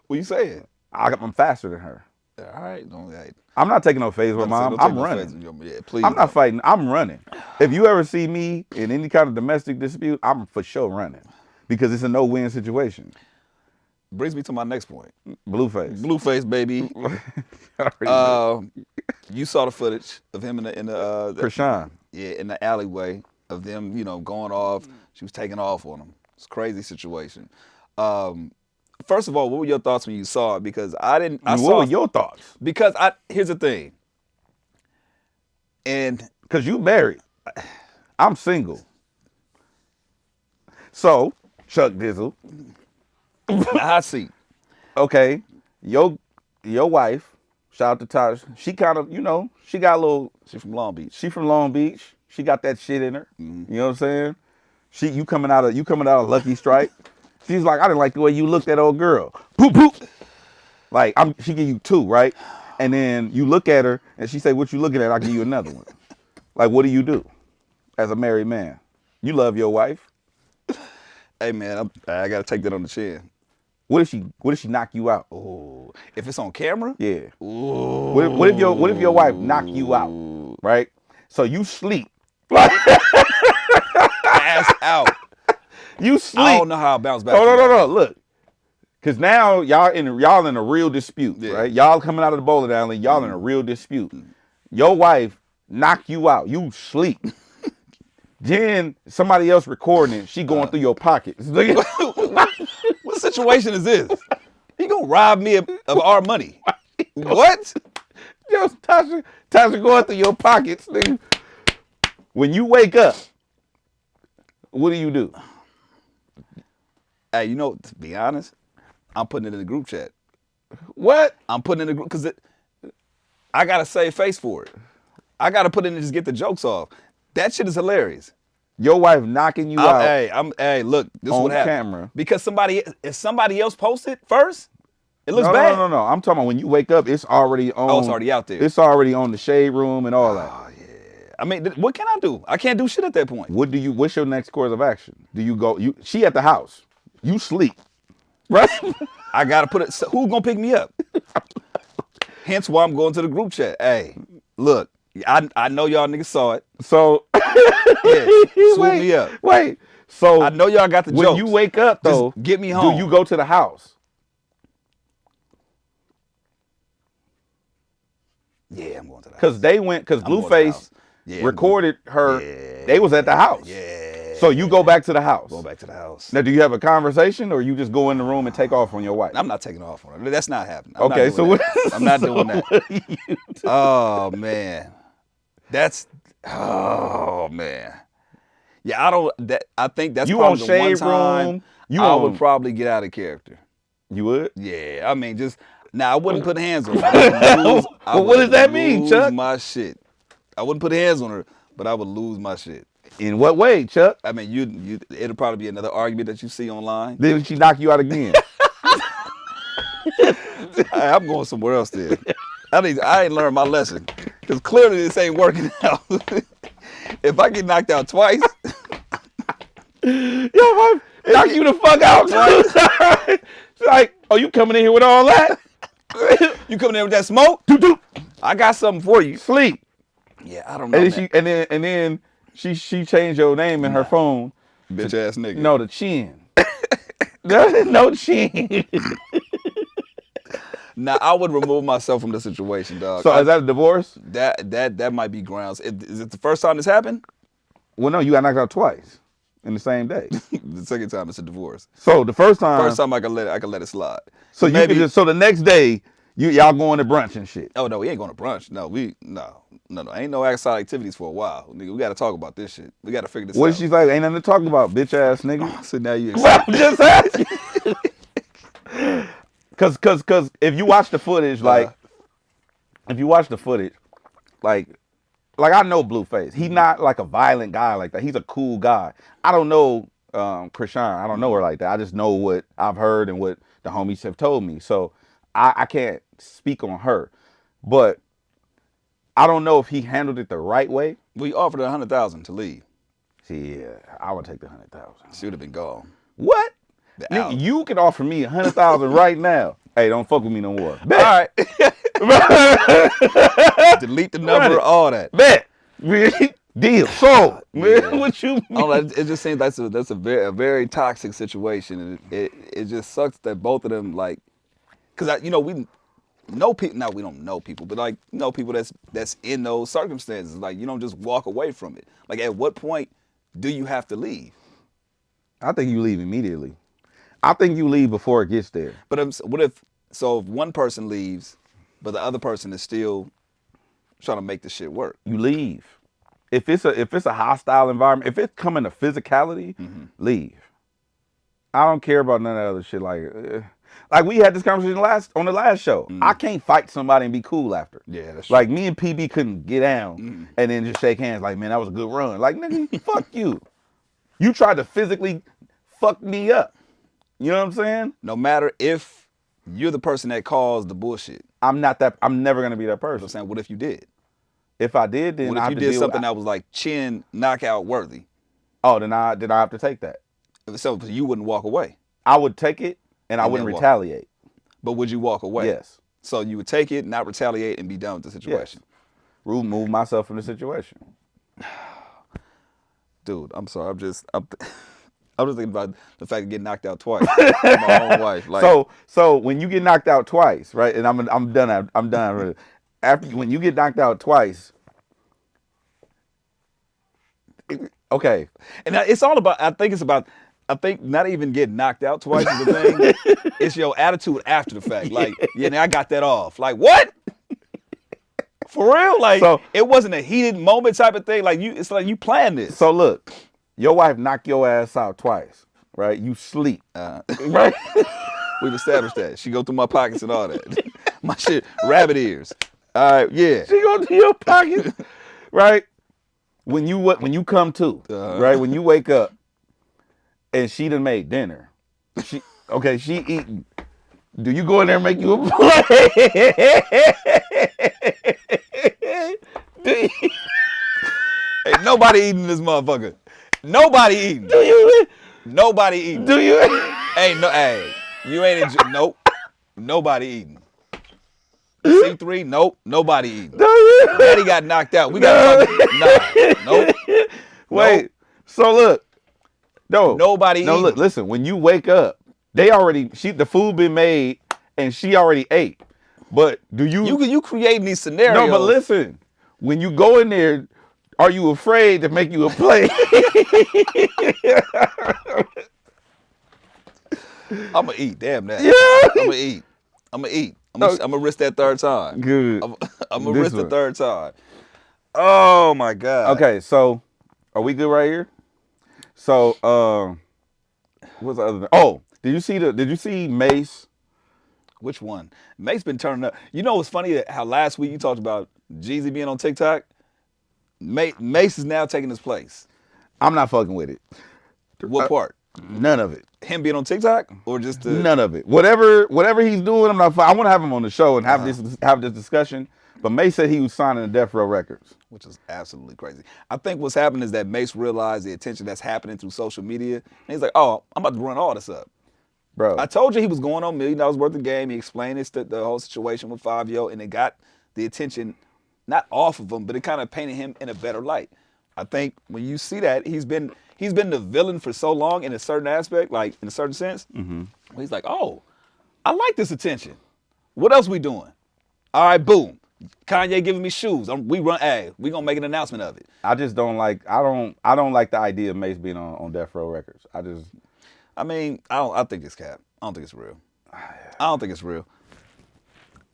[SPEAKER 1] What you saying?
[SPEAKER 2] I'm faster than her.
[SPEAKER 1] All right.
[SPEAKER 2] I'm not taking no phase with Mom. I'm running.
[SPEAKER 1] Yeah, please.
[SPEAKER 2] I'm not fighting. I'm running. If you ever see me in any kind of domestic dispute, I'm for sure running because it's a no-win situation.
[SPEAKER 1] Brings me to my next point.
[SPEAKER 2] Blueface,
[SPEAKER 1] baby. You saw the footage of him in the
[SPEAKER 2] Krishan.
[SPEAKER 1] Yeah, in the alleyway of them, going off. She was taking off on him. It's a crazy situation. First of all, what were your thoughts when you saw it? Because what
[SPEAKER 2] were your thoughts?
[SPEAKER 1] Because here's the thing. And
[SPEAKER 2] because you married, I'm single. So, Chuck Dizzle.
[SPEAKER 1] Hot seat.
[SPEAKER 2] Okay, your wife, shout out to Taj. She kind of, she got a little.
[SPEAKER 1] She from Long Beach.
[SPEAKER 2] She got that shit in her. Mm-hmm. You know what I'm saying? You coming out of Lucky Strike. She's like, I didn't like the way you looked at old girl. Poop, poop. Like, she give you 2, right? And then you look at her, and she say, what you looking at? I'll give you another one. Like, what do you do as a married man? You love your wife.
[SPEAKER 1] Hey, man, I got to take that on the chin.
[SPEAKER 2] What if she knock you out?
[SPEAKER 1] Oh, if it's on camera?
[SPEAKER 2] Yeah.
[SPEAKER 1] Ooh.
[SPEAKER 2] What if your wife knock you out, right? So you sleep.
[SPEAKER 1] Ass out.
[SPEAKER 2] You sleep.
[SPEAKER 1] I don't know how I bounce back.
[SPEAKER 2] Oh, no. Look. Because now y'all in a real dispute, right? Y'all coming out of the bowling alley, y'all in a real dispute. Your wife knock you out. You sleep. Then somebody else recording it. She going through your pockets.
[SPEAKER 1] What situation is this? He gonna rob me of our money. What?
[SPEAKER 2] Yo, Tasha going through your pockets, nigga. When you wake up, what do?
[SPEAKER 1] Hey, to be honest, I'm putting it in the group chat.
[SPEAKER 2] What?
[SPEAKER 1] I'm putting it in the group because I gotta save face for it. I gotta put it in and just get the jokes off. That shit is hilarious.
[SPEAKER 2] Your wife knocking you out.
[SPEAKER 1] Hey, look, this is what happened.
[SPEAKER 2] Camera.
[SPEAKER 1] Because if somebody else posted first, it looks bad.
[SPEAKER 2] No. I'm talking about when you wake up, it's already on.
[SPEAKER 1] Oh, it's already out there.
[SPEAKER 2] It's already on the shade room and all that.
[SPEAKER 1] Oh, yeah. I mean, what can I do? I can't do shit at that point.
[SPEAKER 2] What's your next course of action? Do you go, she at the house, you sleep, right?
[SPEAKER 1] I gotta put it, who's gonna pick me up? Hence why I'm going to the group chat. Hey, look, I know y'all niggas saw it.
[SPEAKER 2] So
[SPEAKER 1] yeah, swoop me up.
[SPEAKER 2] Wait. So
[SPEAKER 1] I know y'all got the jokes.
[SPEAKER 2] When you wake up though,
[SPEAKER 1] just get me home.
[SPEAKER 2] Do you go to the house?
[SPEAKER 1] Yeah, I'm going to the house.
[SPEAKER 2] Because Blueface recorded her.
[SPEAKER 1] Yeah,
[SPEAKER 2] they was at the house.
[SPEAKER 1] Yeah.
[SPEAKER 2] So you go back to the house.
[SPEAKER 1] Go back to the house.
[SPEAKER 2] Now, do you have a conversation, or you just go in the room and take off on your wife?
[SPEAKER 1] I'm not taking off on her. That's not happening.
[SPEAKER 2] I'm
[SPEAKER 1] not doing that. Oh man, oh man. Yeah, I think that's
[SPEAKER 2] you
[SPEAKER 1] probably the one
[SPEAKER 2] shade
[SPEAKER 1] time
[SPEAKER 2] room,
[SPEAKER 1] I would probably get out of character.
[SPEAKER 2] You would?
[SPEAKER 1] Yeah, I mean, I wouldn't put hands on her.
[SPEAKER 2] What does that mean, Chuck?
[SPEAKER 1] My shit. I wouldn't put hands on her, but I would lose my shit.
[SPEAKER 2] In what way, Chuck?
[SPEAKER 1] I mean, it'll probably be another argument that you see online.
[SPEAKER 2] Then she knock you out again.
[SPEAKER 1] I'm going somewhere else then. I ain't learned my lesson. Because clearly this ain't working out. If I get knocked out twice.
[SPEAKER 2] Yo, wife, knock you the fuck out twice. She's like, oh, you coming in here with all that?
[SPEAKER 1] You coming in with that smoke? I got something for you.
[SPEAKER 2] Sleep.
[SPEAKER 1] Yeah, I don't know.
[SPEAKER 2] And then she changed your name in her phone.
[SPEAKER 1] Bitch ass nigga.
[SPEAKER 2] No, the chin. No chin.
[SPEAKER 1] Now I would remove myself from the situation, dog.
[SPEAKER 2] So is that a divorce?
[SPEAKER 1] That might be grounds. Is it the first time this happened?
[SPEAKER 2] Well, no, you got knocked out twice in the same day.
[SPEAKER 1] The second time it's a divorce.
[SPEAKER 2] So the first time
[SPEAKER 1] I can let it slide.
[SPEAKER 2] So maybe so the next day y'all going to brunch and shit.
[SPEAKER 1] Oh no, we ain't going to brunch. No, ain't no outside activities for a while. Nigga, we got to talk about this shit. We got to figure this out.
[SPEAKER 2] What she's like? Ain't nothing to talk about, bitch ass nigga.
[SPEAKER 1] So now you.
[SPEAKER 2] Well, I'm just asking. Cause if you watch the footage, like I know Blueface. He's not like a violent guy like that. He's a cool guy. I don't know Krishan. I don't know her like that. I just know what I've heard and what the homies have told me. So I can't speak on her. But I don't know if he handled it the right way.
[SPEAKER 1] We offered her $100,000 to leave.
[SPEAKER 2] Yeah, I would take the $100,000.
[SPEAKER 1] She would have been gone.
[SPEAKER 2] What? Nigga, you can offer me $100,000 right now. Hey, don't fuck with me no more. Bet.
[SPEAKER 1] All right. Delete the number, all that.
[SPEAKER 2] Bet. Deal. So, man, what you mean?
[SPEAKER 1] It just seems that's a very toxic situation, and it just sucks that both of them because we know people. Now we don't know people, but people that's in those circumstances. Like you don't just walk away from it. Like at what point do you have to leave?
[SPEAKER 2] I think you leave immediately. I think you leave before it gets there.
[SPEAKER 1] But if one person leaves, but the other person is still trying to make the shit work?
[SPEAKER 2] You leave. If it's a hostile environment, if it's coming to physicality, leave. I don't care about none of that other shit. Like we had this conversation on the last show. I can't fight somebody and be cool after.
[SPEAKER 1] Yeah, that's true.
[SPEAKER 2] Like me and PB couldn't get down and then just shake hands. Like, man, that was a good run. Like, nigga, fuck you. You tried to physically fuck me up. You know what I'm saying?
[SPEAKER 1] No matter if you're the person that caused the bullshit.
[SPEAKER 2] I'm never gonna be that person.
[SPEAKER 1] I'm saying, what if you did?
[SPEAKER 2] If I did, then
[SPEAKER 1] what if you did something that was like chin knockout worthy?
[SPEAKER 2] Oh, then I have to take that.
[SPEAKER 1] So you wouldn't walk away.
[SPEAKER 2] I would take it and I wouldn't retaliate.
[SPEAKER 1] But would you walk away?
[SPEAKER 2] Yes.
[SPEAKER 1] So you would take it, not retaliate, and be done with the situation.
[SPEAKER 2] Yes. Remove myself from the situation.
[SPEAKER 1] Dude, I'm sorry. I'm just thinking about the fact of getting knocked out twice. My own wife.
[SPEAKER 2] So when you get knocked out twice, right? And I'm done. I'm done. When you get knocked out twice, okay.
[SPEAKER 1] And it's all about. I think not even getting knocked out twice is the thing. It's your attitude after the fact. Like, I got that off. Like, what? For real? Like, it wasn't a heated moment type of thing. Like it's like you planned this.
[SPEAKER 2] So look. Your wife knocked your ass out twice, right? You sleep, right?
[SPEAKER 1] We've established that. She go through my pockets and all that. My shit, rabbit ears. All right, yeah.
[SPEAKER 2] She go through your pockets, right? When you come to, right? When you wake up, and she done made dinner. She eating. Do you go in there and make you a plate?
[SPEAKER 1] Ain't nobody eating this motherfucker. Nobody eating.
[SPEAKER 2] Do you?
[SPEAKER 1] Nobody eating.
[SPEAKER 2] Do you?
[SPEAKER 1] Hey, you ain't enjoy. Nope. Nobody eating. C3, nope, nobody eating. Daddy got knocked out. We got nope.
[SPEAKER 2] Wait. Nope. So look,
[SPEAKER 1] nobody
[SPEAKER 2] eating. Look, listen. When you wake up, the food been made and she already ate. But do
[SPEAKER 1] you creating these scenarios?
[SPEAKER 2] No, but listen. When you go in there, are you afraid to make you a plate?
[SPEAKER 1] I'm gonna eat. Damn that.
[SPEAKER 2] Yeah.
[SPEAKER 1] I'm gonna eat. I'm gonna risk that third time.
[SPEAKER 2] Good.
[SPEAKER 1] I'm gonna risk the third time. Oh my God.
[SPEAKER 2] Okay, so are we good right here? So what's the other thing? Oh, did you see Mase?
[SPEAKER 1] Which one? Mase been turning up. You know what's funny? How last week you talked about Jeezy being on TikTok? Mase is now taking his place.
[SPEAKER 2] I'm not fucking with it.
[SPEAKER 1] What part?
[SPEAKER 2] None of it.
[SPEAKER 1] Him being on TikTok, or just
[SPEAKER 2] none of it. Whatever he's doing, I'm not. I want to have him on the show and have this discussion. But Mase said he was signing to Deathrow Records,
[SPEAKER 1] which is absolutely crazy. I think what's happening is that Mase realized the attention that's happening through social media, and he's like, "Oh, I'm about to run all this up."
[SPEAKER 2] Bro,
[SPEAKER 1] I told you he was going on $1 million worth of game. He explained the whole situation with Fabio, and it got the attention not off of him, but it kind of painted him in a better light. I think when you see that, he's been the villain for so long in a certain aspect, like in a certain sense.
[SPEAKER 2] Mm-hmm.
[SPEAKER 1] He's like, oh, I like this attention. What else we doing? All right, boom. Kanye giving me shoes. We gonna make an announcement of it.
[SPEAKER 2] I just don't like. I don't like the idea of Mase being on Deathrow Records. I
[SPEAKER 1] think it's cap. I don't think it's real. I don't think it's real.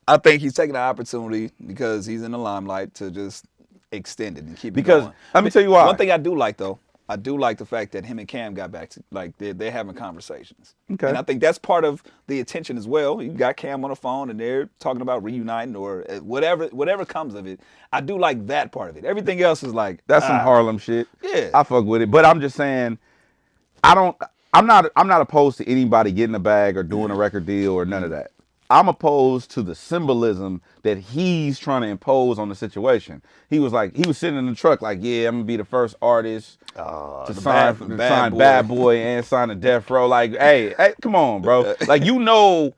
[SPEAKER 1] I think he's taking the opportunity because he's in the limelight to just extend it and keep it going.
[SPEAKER 2] Let me tell you why.
[SPEAKER 1] One thing I do like though, I do like the fact that him and Cam got back to, like, they're having conversations.
[SPEAKER 2] Okay.
[SPEAKER 1] And I think that's part of the attention as well. You got Cam on the phone and they're talking about reuniting or whatever comes of it. I do like that part of it. Everything else is like,
[SPEAKER 2] that's some Harlem shit.
[SPEAKER 1] Yeah.
[SPEAKER 2] I fuck with it. But I'm just saying, I'm not opposed to anybody getting a bag or doing a record deal or none of that. I'm opposed to the symbolism that he's trying to impose on the situation. He was sitting in the truck like, yeah, I'm gonna be the first artist to sign Bad Boy and sign a Deathrow. Like, hey, come on, bro. Like, you know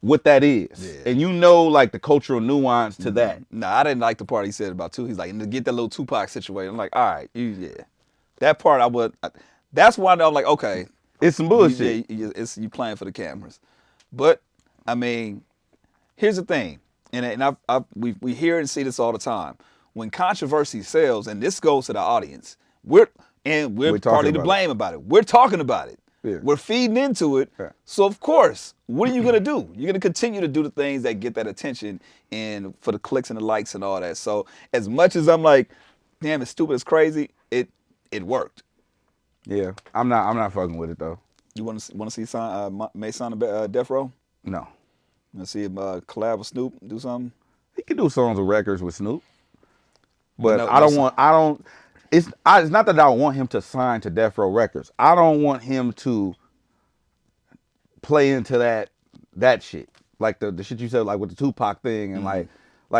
[SPEAKER 2] what that is. Yeah. And you know, like, the cultural nuance to that.
[SPEAKER 1] Nah, I didn't like the part he said about He's like, to get that little Tupac situation. I'm like, all right, yeah. That part that's why I'm like, okay.
[SPEAKER 2] It's some bullshit.
[SPEAKER 1] You playing for the cameras. But, I mean, here's the thing, and we hear and see this all the time. When controversy sells, and this goes to the audience, we're partly to blame about it. We're talking about it.
[SPEAKER 2] Yeah.
[SPEAKER 1] We're feeding into it. Yeah. So, of course, what are you going to do? You're going to continue to do the things that get that attention and for the clicks and the likes and all that. So, as much as I'm like, damn, it's stupid, it's crazy, it worked.
[SPEAKER 2] Yeah, I'm not fucking with it, though.
[SPEAKER 1] You want to see Mase sign a Deathrow?
[SPEAKER 2] No.
[SPEAKER 1] You want to see him collab with Snoop, do something?
[SPEAKER 2] He can do songs with records with Snoop, but it's not that I want him to sign to Deathrow Records. I don't want him to play into that shit, like the shit you said, like with the Tupac thing, and like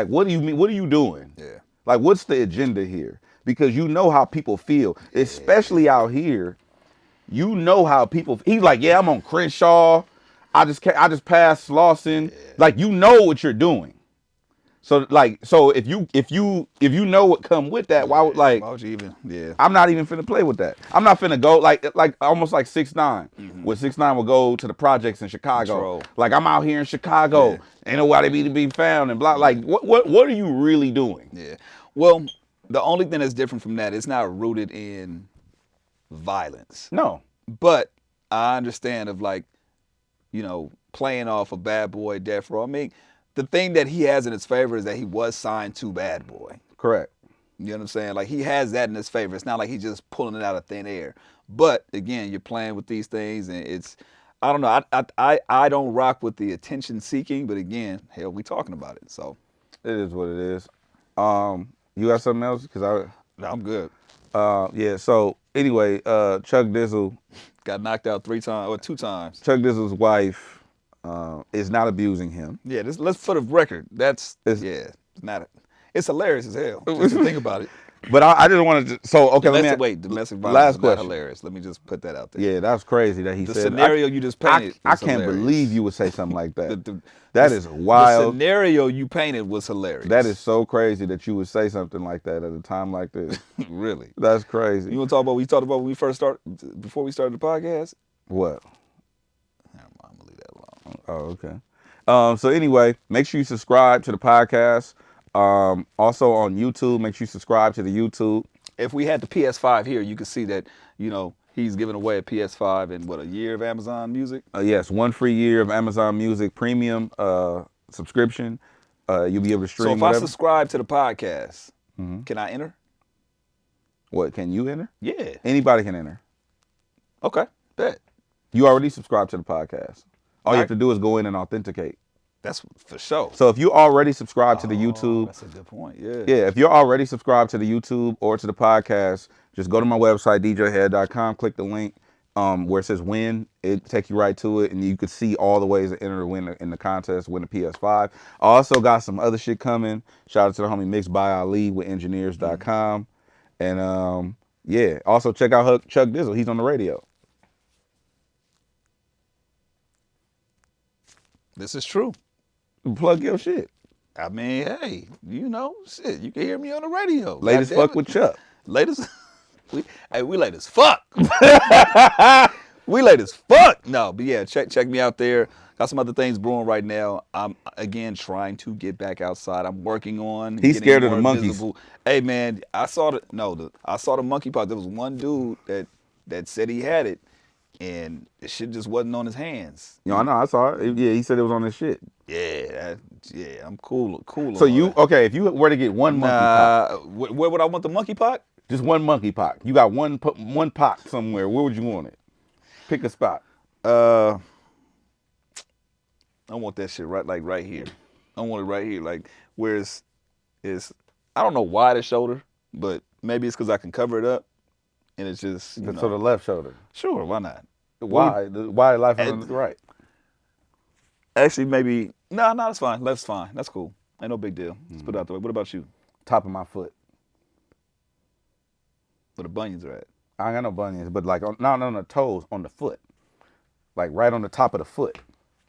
[SPEAKER 2] what do you mean? What are you doing?
[SPEAKER 1] Yeah.
[SPEAKER 2] Like, what's the agenda here? Because you know how people feel, especially out here. You know how people. He's like, yeah, I'm on Crenshaw. I just passed Lawson. Yeah. Like, you know what you're doing. So if you know what come with that, why would
[SPEAKER 1] you even? Yeah.
[SPEAKER 2] I'm not even finna play with that. I'm not finna go like almost like 6ix9ine. Mm-hmm. When 6ix9ine will go to the projects in Chicago.
[SPEAKER 1] Control.
[SPEAKER 2] Like, I'm out here in Chicago. Yeah. Ain't nobody to be found and blah. Like, what are you really doing?
[SPEAKER 1] Yeah. Well, the only thing that's different from that, it's not rooted in violence.
[SPEAKER 2] No.
[SPEAKER 1] But I understand of, like, you know, playing off of Bad Boy, Deathrow. I mean, the thing that he has in his favor is that he was signed to Bad Boy.
[SPEAKER 2] Correct.
[SPEAKER 1] You know what I'm saying? Like, he has that in his favor. It's not like he's just pulling it out of thin air. But again, you're playing with these things, and it's, I don't know. I don't rock with the attention seeking, but again, hell, we talking about it. So
[SPEAKER 2] it is what it is. You got something else?
[SPEAKER 1] No, I'm good.
[SPEAKER 2] Yeah. So anyway, Chuck Dizzle
[SPEAKER 1] got knocked out 3 times or 2 times.
[SPEAKER 2] Chuck Dizzle's wife is not abusing him.
[SPEAKER 1] Yeah. Let's for the record. It's hilarious as hell. Just to think about it.
[SPEAKER 2] But I just wanted to. So okay,
[SPEAKER 1] domestic violence
[SPEAKER 2] last
[SPEAKER 1] is not
[SPEAKER 2] question.
[SPEAKER 1] hilarious. Let me just put that out there.
[SPEAKER 2] Yeah, that's crazy that he
[SPEAKER 1] the
[SPEAKER 2] said.
[SPEAKER 1] The scenario you just painted.
[SPEAKER 2] I can't
[SPEAKER 1] hilarious.
[SPEAKER 2] believe you would say something like that. That is wild.
[SPEAKER 1] The scenario you painted was hilarious.
[SPEAKER 2] That is so crazy that you would say something like that at a time like this.
[SPEAKER 1] Really?
[SPEAKER 2] That's crazy.
[SPEAKER 1] You want to talk about what we talked about when we first started, before we started the podcast?
[SPEAKER 2] What?
[SPEAKER 1] Never mind, I'm gonna leave that alone.
[SPEAKER 2] Oh, okay. So anyway, make sure you subscribe to the podcast. Also on YouTube, make sure you subscribe to the YouTube.
[SPEAKER 1] If we had the PS5 here, you could see that, he's giving away a PS5 and a year of Amazon Music?
[SPEAKER 2] Yes, 1 free year of Amazon Music Premium subscription. You'll be able to stream. So
[SPEAKER 1] if
[SPEAKER 2] whatever.
[SPEAKER 1] I subscribe to the podcast, can I enter?
[SPEAKER 2] What, can you enter?
[SPEAKER 1] Yeah.
[SPEAKER 2] Anybody can enter.
[SPEAKER 1] Okay, bet.
[SPEAKER 2] You already subscribed to the podcast. All you have to do is go in and authenticate.
[SPEAKER 1] That's for sure.
[SPEAKER 2] So if you already subscribe to the YouTube.
[SPEAKER 1] That's a good point, yeah.
[SPEAKER 2] Yeah, if you're already subscribed to the YouTube or to the podcast, just go to my website, djhead.com, click the link where it says win. It takes you right to it, and you can see all the ways to enter to win in the contest, win the PS5. I also got some other shit coming. Shout out to the homie Mixed by Ali with engineers.com. And yeah, also check out Chuck Dizzle. He's on the radio.
[SPEAKER 1] This is true.
[SPEAKER 2] Plug your shit.
[SPEAKER 1] I mean, hey, shit, you can hear me on the radio.
[SPEAKER 2] Latest fuck with Chuck.
[SPEAKER 1] Latest, we late as fuck. We late as fuck. No, but yeah, check me out there. Got some other things brewing right now. I'm again trying to get back outside. I'm working on.
[SPEAKER 2] He's scared of the monkeys.
[SPEAKER 1] Visible. Hey man, I saw the monkeypox. There was one dude that said he had it, and the shit just wasn't on his hands.
[SPEAKER 2] I know. I saw it. Yeah, he said it was on his shit.
[SPEAKER 1] Yeah, I'm cool.
[SPEAKER 2] So if you were to get one monkeypox,
[SPEAKER 1] where would I want the monkeypox?
[SPEAKER 2] Just one monkeypox. You got one pox somewhere. Where would you want it? Pick a spot.
[SPEAKER 1] I want that shit right here. I want it right here, like where it's I don't know why the shoulder, but maybe it's because I can cover it up, and it's just
[SPEAKER 2] So the left shoulder.
[SPEAKER 1] Sure, why not?
[SPEAKER 2] Why life on the right?
[SPEAKER 1] Actually, maybe no, that's fine. Left's fine. That's cool. Ain't no big deal. Let's put it out the way. What about you?
[SPEAKER 2] Top of my foot.
[SPEAKER 1] Where the bunions are at?
[SPEAKER 2] I ain't got no bunions, but like not on the toes, on the foot, like right on the top of the foot.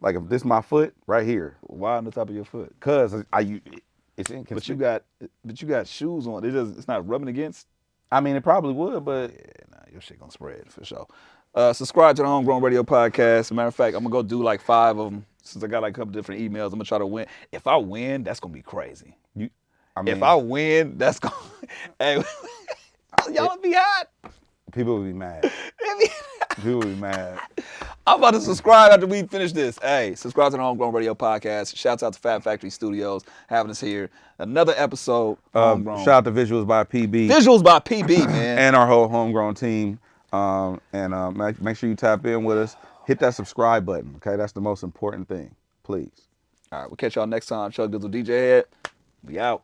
[SPEAKER 2] Like if this is my foot, right here.
[SPEAKER 1] Why on the top of your foot?
[SPEAKER 2] Cause it's inconsistent.
[SPEAKER 1] But you got shoes on. It's not rubbing against.
[SPEAKER 2] I mean, it probably would, but
[SPEAKER 1] your shit gonna spread for sure. Subscribe to the Homegrown Radio Podcast. As a matter of fact, I'm gonna go do like 5 of them since I got like a couple different emails. I'm gonna try to win. If I win, that's gonna be crazy. If I win, that's gonna. Hey, y'all would be hot.
[SPEAKER 2] People would be mad. People would be mad.
[SPEAKER 1] I'm about to subscribe after we finish this. Hey, subscribe to the Homegrown Radio Podcast. Shouts out to Fat Factory Studios having us here. Another episode.
[SPEAKER 2] Shout out to Visuals by PB.
[SPEAKER 1] Visuals by PB, man.
[SPEAKER 2] And our whole Homegrown team. Make sure you tap in with us. Hit that subscribe button, okay? That's the most important thing. Please.
[SPEAKER 1] All right, we'll catch y'all next time. Chuck Dizzle DJ HED. We out.